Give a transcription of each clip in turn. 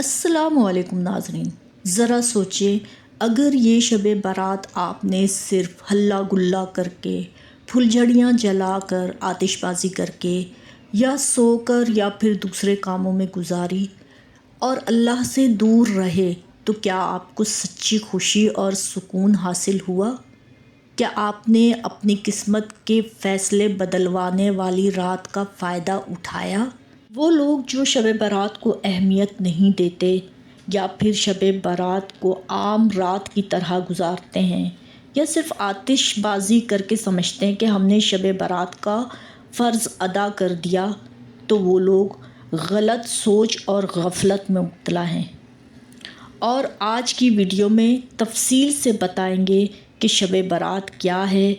السلام علیکم ناظرین، ذرا سوچیں اگر یہ شب برات آپ نے صرف ہلا گلا کر کے، پھلجھڑیاں جلا کر، آتش بازی کر کے، یا سو کر یا پھر دوسرے کاموں میں گزاری اور اللہ سے دور رہے تو کیا آپ کو سچی خوشی اور سکون حاصل ہوا؟ کیا آپ نے اپنی قسمت کے فیصلے بدلوانے والی رات کا فائدہ اٹھایا؟ وہ لوگ جو شب برات کو اہمیت نہیں دیتے یا پھر شب برات کو عام رات کی طرح گزارتے ہیں یا صرف آتش بازی کر کے سمجھتے ہیں کہ ہم نے شب برات کا فرض ادا کر دیا، تو وہ لوگ غلط سوچ اور غفلت میں مبتلا ہیں۔ اور آج کی ویڈیو میں تفصیل سے بتائیں گے کہ شب برات کیا ہے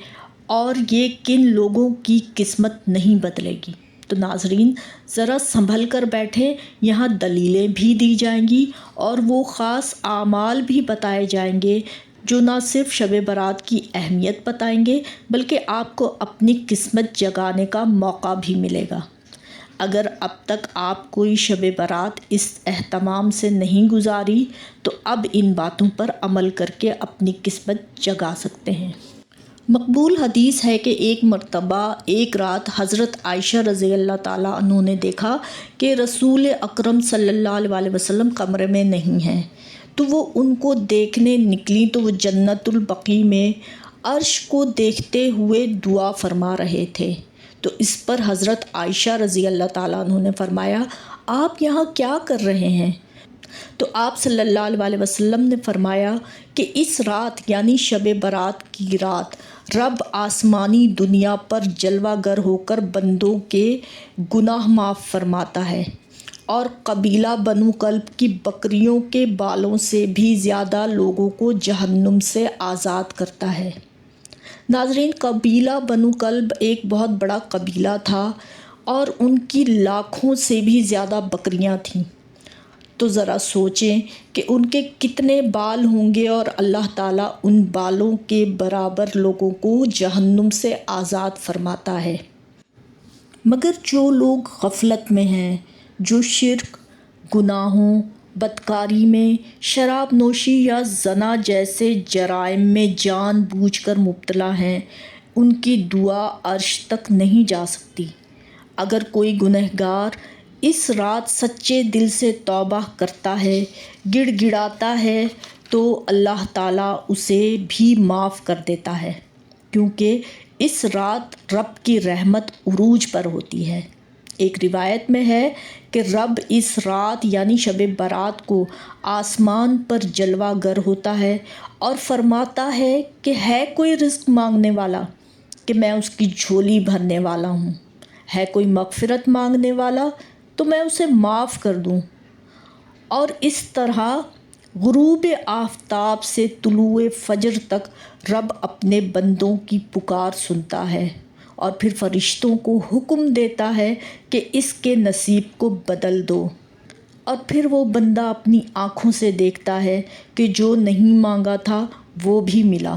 اور یہ کن لوگوں کی قسمت نہیں بدلے گی۔ تو ناظرین ذرا سنبھل کر بیٹھیں، یہاں دلیلیں بھی دی جائیں گی اور وہ خاص اعمال بھی بتائے جائیں گے جو نہ صرف شب برات کی اہمیت بتائیں گے بلکہ آپ کو اپنی قسمت جگانے کا موقع بھی ملے گا۔ اگر اب تک آپ کوئی شب برات اس اہتمام سے نہیں گزاری تو اب ان باتوں پر عمل کر کے اپنی قسمت جگا سکتے ہیں۔ مقبول حدیث ہے کہ ایک مرتبہ ایک رات حضرت عائشہ رضی اللہ تعالیٰ عنہ نے دیکھا کہ رسول اکرم صلی اللہ علیہ وسلم کمرے میں نہیں ہیں، تو وہ ان کو دیکھنے نکلیں تو وہ جنت البقیع میں عرش کو دیکھتے ہوئے دعا فرما رہے تھے۔ تو اس پر حضرت عائشہ رضی اللہ تعالیٰ عنہ نے فرمایا، آپ یہاں کیا کر رہے ہیں؟ تو آپ صلی اللہ علیہ وسلم نے فرمایا کہ اس رات یعنی شب برات کی رات رب آسمانی دنیا پر جلوہ گر ہو کر بندوں کے گناہ معاف فرماتا ہے اور قبیلہ بنو کلب کی بکریوں کے بالوں سے بھی زیادہ لوگوں کو جہنم سے آزاد کرتا ہے۔ ناظرین قبیلہ بنو کلب ایک بہت بڑا قبیلہ تھا اور ان کی لاکھوں سے بھی زیادہ بکریاں تھیں۔ تو ذرا سوچیں کہ ان کے کتنے بال ہوں گے اور اللہ تعالیٰ ان بالوں کے برابر لوگوں کو جہنم سے آزاد فرماتا ہے۔ مگر جو لوگ غفلت میں ہیں، جو شرک، گناہوں، بدکاری میں، شراب نوشی یا زنا جیسے جرائم میں جان بوجھ کر مبتلا ہیں، ان کی دعا عرش تک نہیں جا سکتی۔ اگر کوئی گنہگار اس رات سچے دل سے توبہ کرتا ہے، گڑ گڑاتا ہے، تو اللہ تعالیٰ اسے بھی معاف کر دیتا ہے، کیونکہ اس رات رب کی رحمت عروج پر ہوتی ہے۔ ایک روایت میں ہے کہ رب اس رات یعنی شب برات کو آسمان پر جلوہ گر ہوتا ہے اور فرماتا ہے کہ ہے کوئی رزق مانگنے والا کہ میں اس کی جھولی بھرنے والا ہوں، ہے کوئی مغفرت مانگنے والا تو میں اسے معاف کر دوں۔ اور اس طرح غروب آفتاب سے طلوع فجر تک رب اپنے بندوں کی پکار سنتا ہے اور پھر فرشتوں کو حکم دیتا ہے کہ اس کے نصیب کو بدل دو، اور پھر وہ بندہ اپنی آنکھوں سے دیکھتا ہے کہ جو نہیں مانگا تھا وہ بھی ملا۔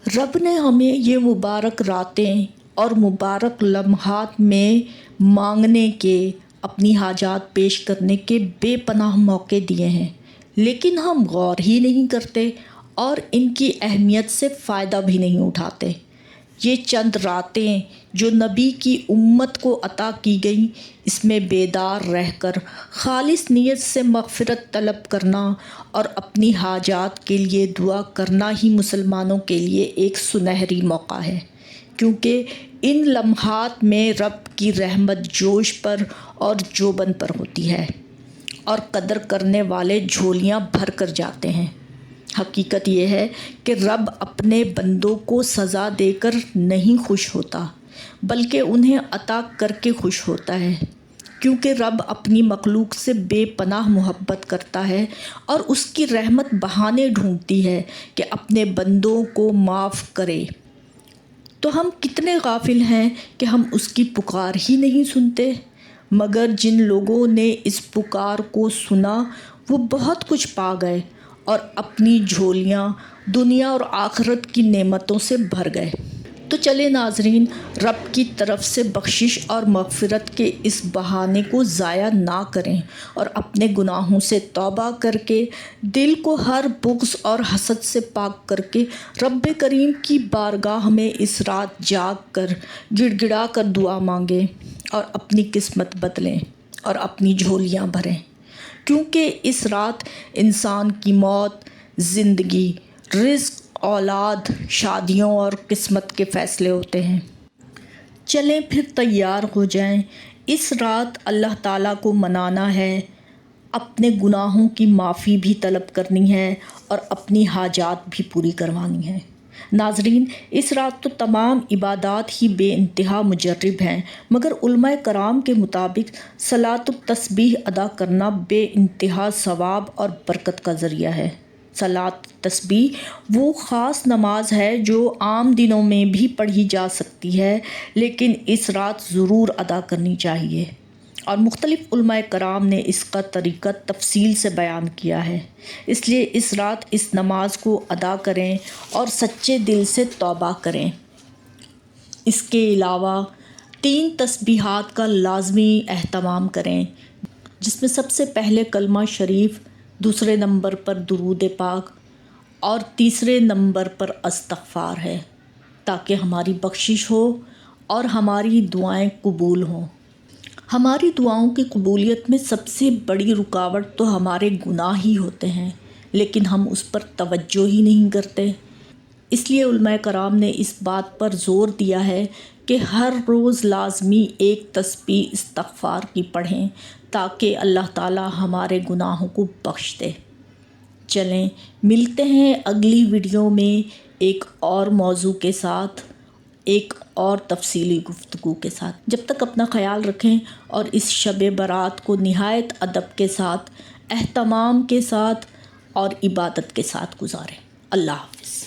رب نے ہمیں یہ مبارک راتیں اور مبارک لمحات میں مانگنے کے، اپنی حاجات پیش کرنے کے بے پناہ موقع دیے ہیں، لیکن ہم غور ہی نہیں کرتے اور ان کی اہمیت سے فائدہ بھی نہیں اٹھاتے۔ یہ چند راتیں جو نبی کی امت کو عطا کی گئیں، اس میں بیدار رہ کر خالص نیت سے مغفرت طلب کرنا اور اپنی حاجات کے لیے دعا کرنا ہی مسلمانوں کے لیے ایک سنہری موقع ہے، کیونکہ ان لمحات میں رب کی رحمت جوش پر اور جوبن پر ہوتی ہے اور قدر کرنے والے جھولیاں بھر کر جاتے ہیں۔ حقیقت یہ ہے کہ رب اپنے بندوں کو سزا دے کر نہیں خوش ہوتا بلکہ انہیں عطا کر کے خوش ہوتا ہے، کیونکہ رب اپنی مخلوق سے بے پناہ محبت کرتا ہے اور اس کی رحمت بہانے ڈھونڈتی ہے کہ اپنے بندوں کو معاف کرے۔ تو ہم کتنے غافل ہیں کہ ہم اس کی پکار ہی نہیں سنتے۔ مگر جن لوگوں نے اس پکار کو سنا وہ بہت کچھ پا گئے اور اپنی جھولیاں دنیا اور آخرت کی نعمتوں سے بھر گئے۔ تو چلے ناظرین، رب کی طرف سے بخشش اور مغفرت کے اس بہانے کو ضائع نہ کریں اور اپنے گناہوں سے توبہ کر کے دل کو ہر بغض اور حسد سے پاک کر کے رب کریم کی بارگاہ میں اس رات جاگ کر گڑ گڑا کر دعا مانگیں اور اپنی قسمت بدلیں اور اپنی جھولیاں بھریں، کیونکہ اس رات انسان کی موت، زندگی، رزق، اولاد، شادیوں اور قسمت کے فیصلے ہوتے ہیں۔ چلیں پھر تیار ہو جائیں، اس رات اللہ تعالیٰ کو منانا ہے، اپنے گناہوں کی معافی بھی طلب کرنی ہے اور اپنی حاجات بھی پوری کروانی ہے۔ ناظرین، اس رات تو تمام عبادات ہی بے انتہا مجرب ہیں، مگر علماء کرام کے مطابق صلاۃ التسبیح ادا کرنا بے انتہا ثواب اور برکت کا ذریعہ ہے۔ صلاۃ تسبیح وہ خاص نماز ہے جو عام دنوں میں بھی پڑھی جا سکتی ہے، لیکن اس رات ضرور ادا کرنی چاہیے، اور مختلف علماء کرام نے اس کا طریقہ تفصیل سے بیان کیا ہے۔ اس لیے اس رات اس نماز کو ادا کریں اور سچے دل سے توبہ کریں۔ اس کے علاوہ 3 تسبیحات کا لازمی اہتمام کریں، جس میں سب سے پہلے کلمہ شریف، دوسرے نمبر پر درود پاک اور تیسرے نمبر پر استغفار ہے، تاکہ ہماری بخشش ہو اور ہماری دعائیں قبول ہوں۔ ہماری دعاؤں کی قبولیت میں سب سے بڑی رکاوٹ تو ہمارے گناہ ہی ہوتے ہیں، لیکن ہم اس پر توجہ ہی نہیں کرتے۔ اس لیے علماء کرام نے اس بات پر زور دیا ہے کہ ہر روز لازمی ایک تسبیح استغفار کی پڑھیں، تاکہ اللہ تعالیٰ ہمارے گناہوں کو بخش دے۔ چلیں ملتے ہیں اگلی ویڈیو میں ایک اور موضوع کے ساتھ، ایک اور تفصیلی گفتگو کے ساتھ۔ جب تک اپنا خیال رکھیں اور اس شب برات کو نہایت ادب کے ساتھ، اہتمام کے ساتھ اور عبادت کے ساتھ گزاریں۔ اللہ حافظ۔